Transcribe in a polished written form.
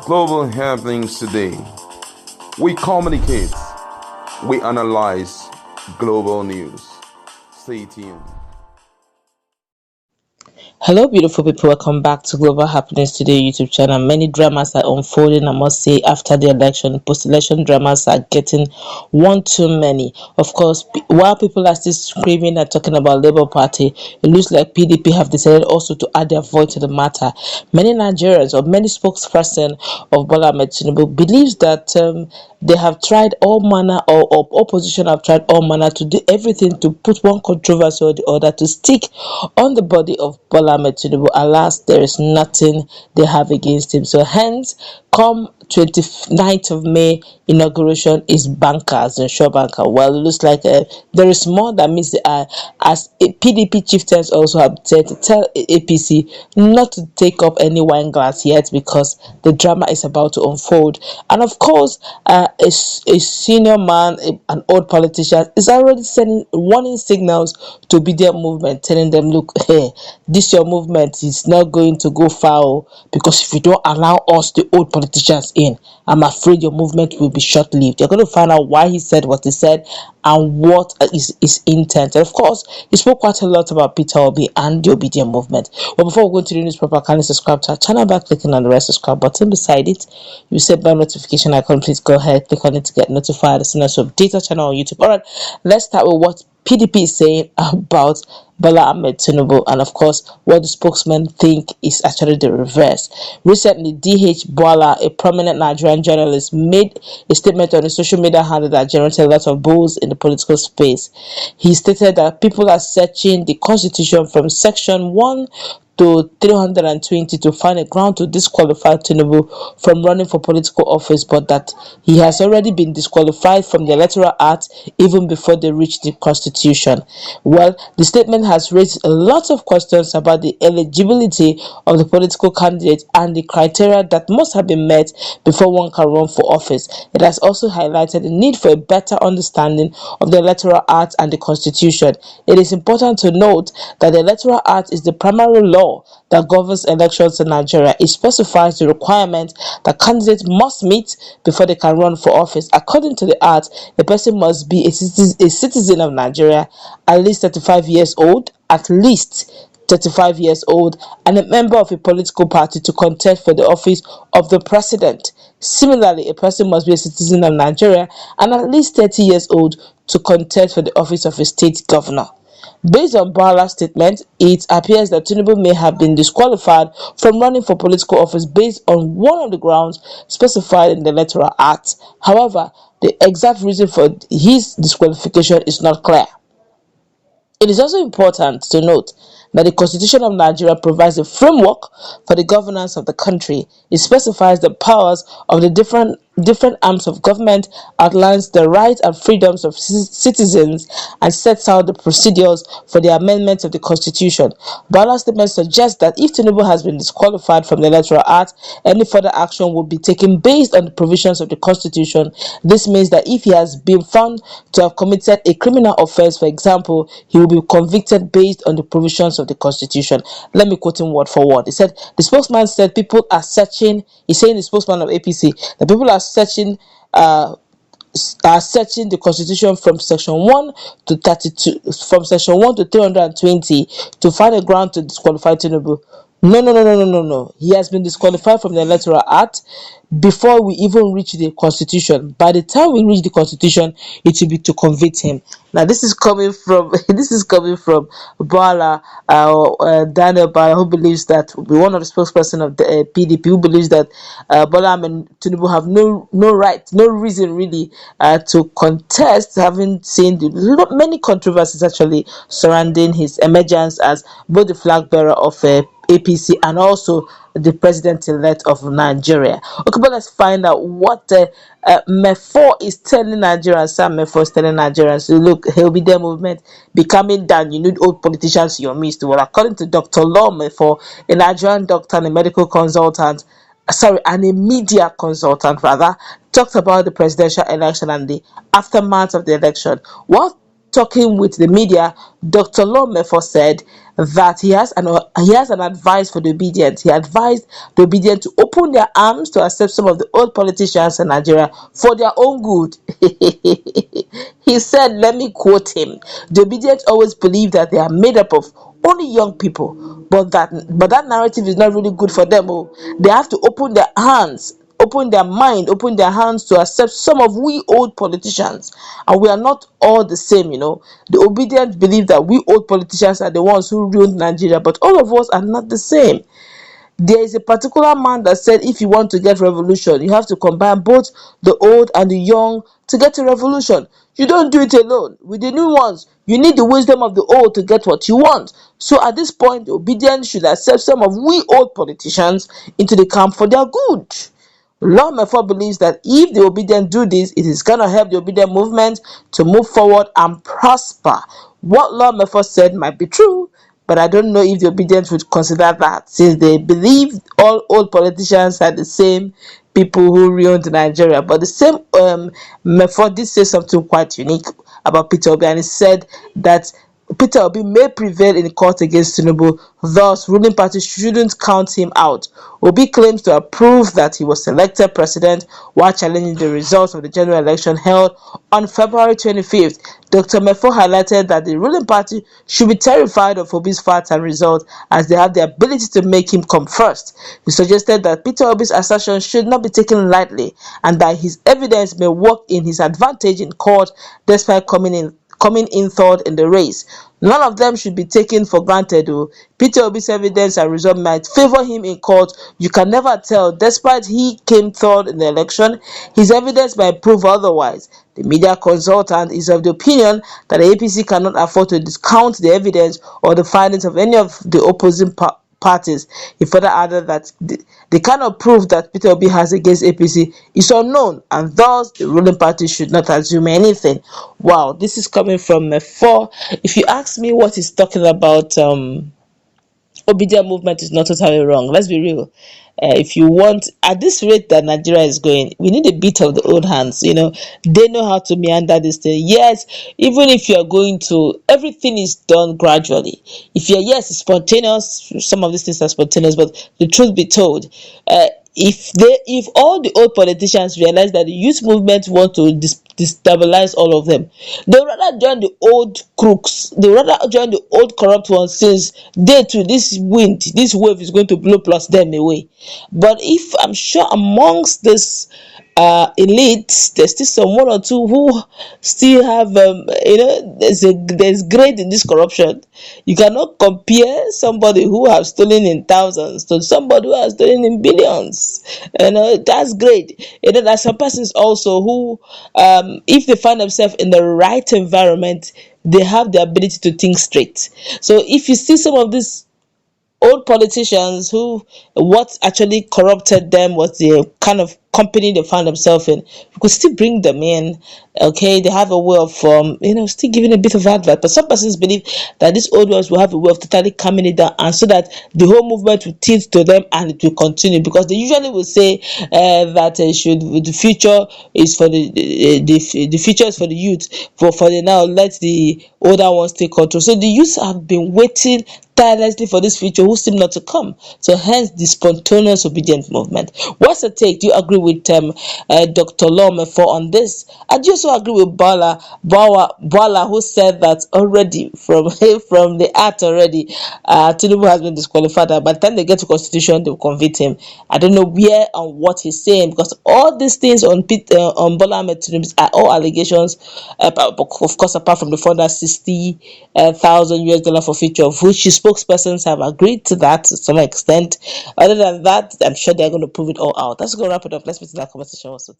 Global happenings today. We communicate, we analyze global news. Stay tuned. Hello, beautiful people. Welcome back to Global Happiness Today YouTube channel. Many dramas are unfolding, I must say, after the election. Post-election dramas are getting one too many. Of course, while people are still screaming and talking about Labour Party, it looks like PDP have decided also to add their voice to the matter. Many Nigerians or many spokesperson of Bola Ahmed Tinubu believes that they have tried all manner, or opposition have tried all manner to do everything to put one controversy or the other to stick on the body of Bola Ahmed Tinubu. Alas, there is nothing they have against him. So hence, come 29th of May, inauguration is bankers and sure banker. Well, it looks like there is more that meets the eye, as PDP chieftains also have said to tell APC not to take up any wine glass yet because the drama is about to unfold. And of course, a senior man, an old politician, is already sending warning signals to Obiedients movement, telling them, look, hey, this your movement is not going to go far, because if you don't allow us, the old politicians, in, I'm afraid your movement will be short-lived. You're going to find out why he said what he said and what is his intent. And of course, he spoke quite a lot about Peter Obi and the Obiedients movement. But before we go into the news proper, kindly subscribe to our channel by clicking on the red subscribe button beside it. You set bell notification icon. Please go ahead, click on it to get notified as soon as we update our channel on YouTube. Alright, let's start with what PDP is saying about Bola Ahmed Tinubu, and of course what the spokesman think is actually the reverse. Recently, DH Bwala, a prominent Nigerian journalist, made a statement on a social media handle that generated a lot of buzz in the political space. He stated that people are searching the constitution from section 1 to 320 to find a ground to disqualify Tinubu from running for political office, but that he has already been disqualified from the Electoral Act even before they reach the Constitution. Well, the statement has raised a lot of questions about the eligibility of the political candidate and the criteria that must have been met before one can run for office. It has also highlighted the need for a better understanding of the Electoral Act and the Constitution. It is important to note that the Electoral Act is the primary law that governs elections in Nigeria. It specifies the requirement that candidates must meet before they can run for office. According to the Act, a person must be a citizen of Nigeria, at least 35 years old, and a member of a political party to contest for the office of the president. Similarly, a person must be a citizen of Nigeria and at least 30 years old to contest for the office of a state governor. Based on Bwala's statement, it appears that Tinubu may have been disqualified from running for political office based on one of the grounds specified in the Electoral Act. However, the exact reason for his disqualification is not clear. It is also important to note that the Constitution of Nigeria provides a framework for the governance of the country. It specifies the powers of the different arms of government, outlines the rights and freedoms of citizens, and sets out the procedures for the amendment of the Constitution. Bala's statement suggests that if Tinubu has been disqualified from the Electoral Act, any further action will be taken based on the provisions of the Constitution. This means that if he has been found to have committed a criminal offense, for example, he will be convicted based on the provisions of the Constitution. Let me quote him word for word. He said, the spokesman said people are searching, he's saying the spokesman of APC, that people are searching the Constitution from section 1 to 32, from section 1 to 320 to find a ground to disqualify Tinubu. No. He has been disqualified from the Electoral Act before we even reach the Constitution. By the time we reach the Constitution, it will be to convict him. Now, this is coming from Bwala, Daniel Bwala, who believes that, one of the spokesperson of the PDP, who believes that Bola and Tinubu have no right, no reason really to contest, having seen many controversies actually surrounding his emergence as both the flag bearer of APC and also the president-elect of Nigeria. Okay, but let's find out what Mefo is telling Nigerians. Sam Mefo is telling Nigerians, look, he'll be their movement becoming down. You need old politicians in your midst. Well, according to Dr. Law Mefo, a Nigerian doctor and a medical consultant, and a media consultant rather, talked about the presidential election and the aftermath of the election. What talking with the media, Dr. Lomefo said that he has an advice for the Obiedients. He advised the Obiedients to open their arms to accept some of the old politicians in Nigeria for their own good. He said, let me quote him, the Obiedients always believe that they are made up of only young people, but that narrative is not really good for them. Oh. They have to open their hands, open their mind, open their hands to accept some of we old politicians. And we are not all the same, The Obiedients believe that we old politicians are the ones who ruined Nigeria, but all of us are not the same. There is a particular man that said if you want to get revolution, you have to combine both the old and the young to get a revolution. You don't do it alone. With the new ones, you need the wisdom of the old to get what you want. So at this point, the Obiedients should accept some of we old politicians into the camp for their good. Lawmaker believes that if the Obiedients do this, it is going to help the Obedient movement to move forward and prosper. What Lawmaker said might be true, but I don't know if the Obiedients would consider that, since they believe all old politicians are the same people who ruined Nigeria. But the same Mefo did say something quite unique about Peter Obi, and he said that Peter Obi may prevail in court against Tinubu, thus ruling party shouldn't count him out. Obi claims to have proved that he was elected president while challenging the results of the general election held on February 25th. Dr. Mefo highlighted that the ruling party should be terrified of Obi's facts and results, as they have the ability to make him come first. He suggested that Peter Obi's assertion should not be taken lightly, and that his evidence may work in his advantage in court despite coming in third in the race. None of them should be taken for granted. Peter Obi's evidence and result might favor him in court. You can never tell. Despite he came third in the election, his evidence might prove otherwise. The media consultant is of the opinion that the APC cannot afford to discount the evidence or the findings of any of the opposing parties. He further added that the kind of proof that Peter Obi has against APC is unknown, and thus the ruling party should not assume anything. Wow, this is coming from Mefo. If you ask me what he's talking about, Obedient movement is not totally wrong. Let's be real. If you want, at this rate that Nigeria is going, we need a bit of the old hands. They know how to meander this thing. Yes, even if you are going to, everything is done gradually. If you're, yes, it's spontaneous. Some of these things are spontaneous, but the truth be told, if all the old politicians realize that the youth movement want to destabilize all of them, they rather join the old crooks, they rather join the old corrupt ones, since they too, this wave is going to blow plus them away. But if I'm sure amongst this elites, there's still some one or two who still have there's grade in this corruption. You cannot compare somebody who has stolen in thousands to somebody who has stolen in billions. That's great. There's some persons also who, if they find themselves in the right environment, they have the ability to think straight. So if you see some of these old politicians who, what actually corrupted them was the kind of company they found themselves in, you could still bring them in. Okay, they have a way of still giving a bit of advice, but some persons believe that these old ones will have a way of totally calming it down, and so that the whole movement will tilt to them and it will continue, because they usually will say that the future is for the future is for the youth, for the now let the older ones take control. So the youth have been waiting tirelessly for this future who seem not to come. So hence the spontaneous obedient movement. What's the take? Do you agree with Dr. Lomefo on this? And do you also agree with bwala, who said that already from the act already, Tinubu has been disqualified. By the time they get to constitution, they will convict him. I don't know where and what he's saying, because all these things on Bola Ahmed Tinubu are all allegations, of course, apart from the $460,000 for future, of which his spokespersons have agreed to that to some extent. Other than that, I'm sure they're going to prove it all out. That's going to wrap it up. Let's meet in that conversation also.